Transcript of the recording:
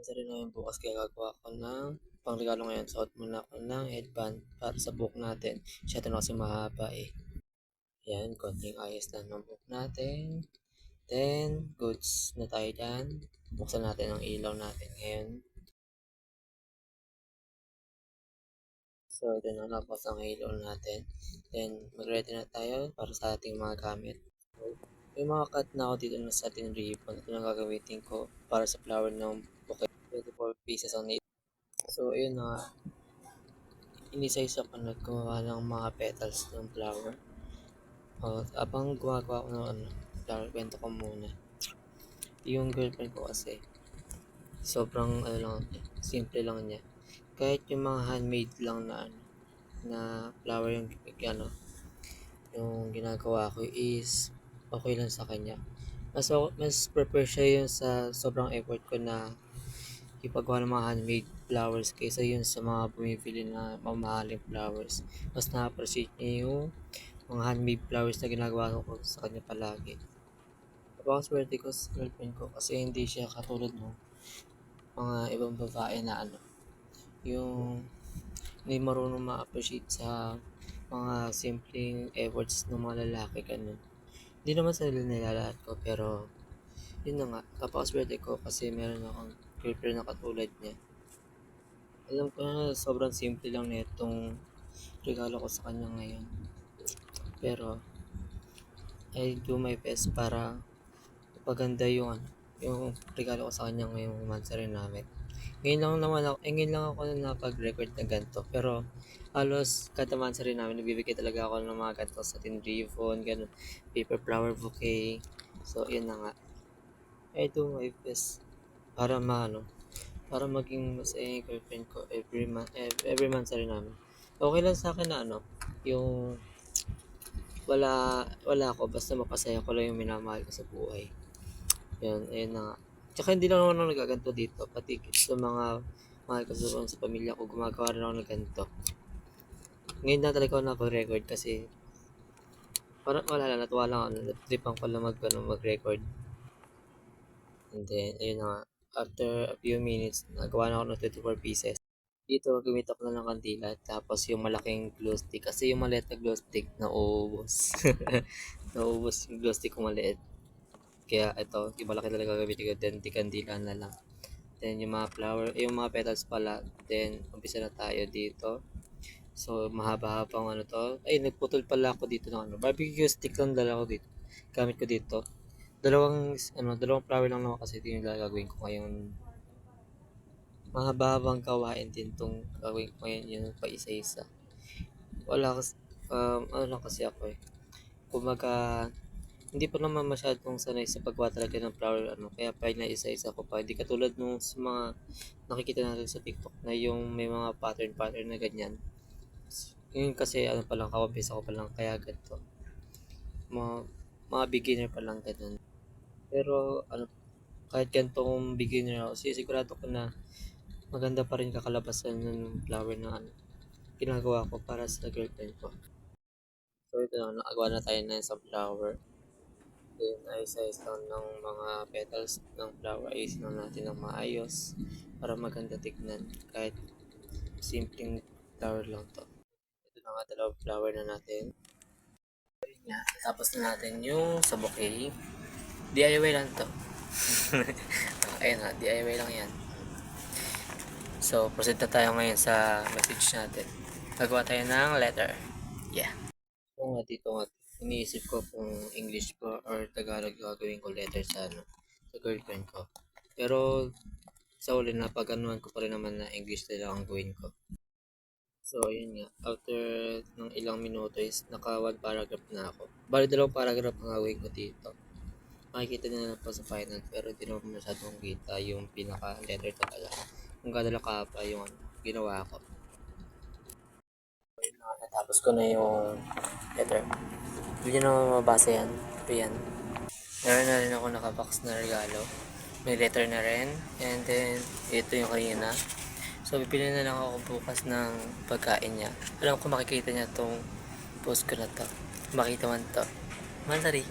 Sa rin namin bukas kaya gagawa ko ng pangregalo ngayon. Suot muna ako ng headband para sa buhok natin. Masyado na kasi mahaba eh. Yan, konting ayos lang ng buhok natin. Then, goods na tayo dyan. Buksan natin ang ilaw natin ngayon. So, ito na tapos ang ilaw natin. Then, mag-ready na tayo para sa ating mga gamit. So, may mga cut na ako dito na sa ating ribbon. Ito na gagamitin ko para sa flower ng bouquet. 24 pieces on it. So, ayun na. Inisa-isa ko nagkuha ng mga petals ng flower. Abang gumagawa ko ng flower, kwento ko muna. Yung girlfriend ko kasi, sobrang simple lang niya. Kahit yung mga handmade lang na flower yung ginagawa ko is okay lang sa kanya. Mas prefer siya yun sa sobrang effort ko na ipagawa ng mga handmade flowers kaysa yun sa mga bumibili na mamahaling flowers. Mas na-appreciate niya yung mga handmade flowers na ginagawa ko sa kanya palagi. Napakaswerte ko sa girlfriend ko kasi hindi siya katulad ng mga ibang babae na yung hindi marunong ma-appreciate sa mga simpleng efforts ng mga lalaki, ganun. Hindi naman sa nilalahat ko, pero yun na nga, napakaswerte ko kasi meron akong girlfriend na katulad niya. Alam ko na sobrang simple lang na itong regalo ko sa kanya ngayon. Pero, I do my best para paganda yung regalo ko sa kanya ngayong monthsary namin. Ngayon lang ako na napag-record ng ganito. Pero, halos kada monthsary namin, nagbibigay talaga ako ng mga ganito sa tin ribbon, ganun, paper flower bouquet. So, yun na nga. I do my best para para maging masaya yung girlfriend ko every monthsary namin. Okay lang sa akin na yung wala ako, basta mapasaya ko lang yung minamahal ko sa buhay. Yun, ayun na nga. Tsaka hindi lang naman ako nagaganto dito, pati sa mga mahal ko sa pamilya ko, gumagawa rin ako ng ganito. Ngayon na talaga ako napag-record kasi parang wala lang, natuwa lang ako, natripan ko lang mag-record. And then, ayun na nga, after a few minutes, nagawa na ako ng 24 pieces. Dito, gumit ako na ng kandila, tapos yung malaking glue stick, kasi yung maliit na glue stick, nauubos. Nauubos yung glue stick kung maliit. Kaya ito, yung malaki talaga gagamitin ko, then di kandila na lang. Then yung mga yung mga petals pala, then umpisa na tayo dito. So mahaba-habang to. Ay, nagputol pala ako dito ng barbecue stick lang dala ko dito. Gamit ko dito. Dalawang flower lang naman kasi ito yung gagawin ko ngayon. Mahaba-habang gawain din tong gagawin ko ngayon, yung pa isa-isa. Wala kasi, lang kasi ako eh. Kumaga, hindi pa naman masyadong sanay sa paggawa talaga ng flower kaya pa na isa-isa ko pa, hindi katulad nung sa mga nakikita natin sa TikTok na yung may mga pattern na ganyan. Yun kasi pa lang, kawabisa ko pa lang kaya ganito, mga, mga beginner pa lang ganun. Pero kahit ganitong beginner ako, sigurado ko na maganda pa rin kakalabasan ng flower na ginagawa ko para sa girlfriend ko. So ito na, nakagawa na tayo ng isang flower. Then, ayos-ayos lang ng mga petals ng flower. Ayusin lang natin ng maayos para maganda tignan kahit simpleng flower lang to. Ito na nga, dalawang flower na natin. Tapos na natin yung sa bouquet. DIY lang to. Ayun na, DIY lang yan. So, proceed na tayo ngayon sa message natin. Gagawa tayo ng letter. Yeah. Dito nga, iniisip ko kung English ko or Tagalog gagawin ko letter sa girlfriend ko. Pero sa uli na pag-anuhan ko pa rin naman na English na lang ang gawin ko. So yun nga, after ng ilang minuto is naka one paragraph na ako. Bali dalawang paragraph ang gawin ko dito. Makikita nyo na po sa final pero di naman masyadong kita yung pinaka letter talaga. Kung gano'n lang kahaba yung ginawa ko. Natapos ko na yung letter. Hindi nyo naman mabasa yan. Ito yan. Meron na rin ako nakabox na regalo. May letter na rin. And then, ito yung kanina. So, bibili na lang ako bukas ng pagkain niya. Alam ko makikita niya tong post ko na to. Makita man to. Mansari.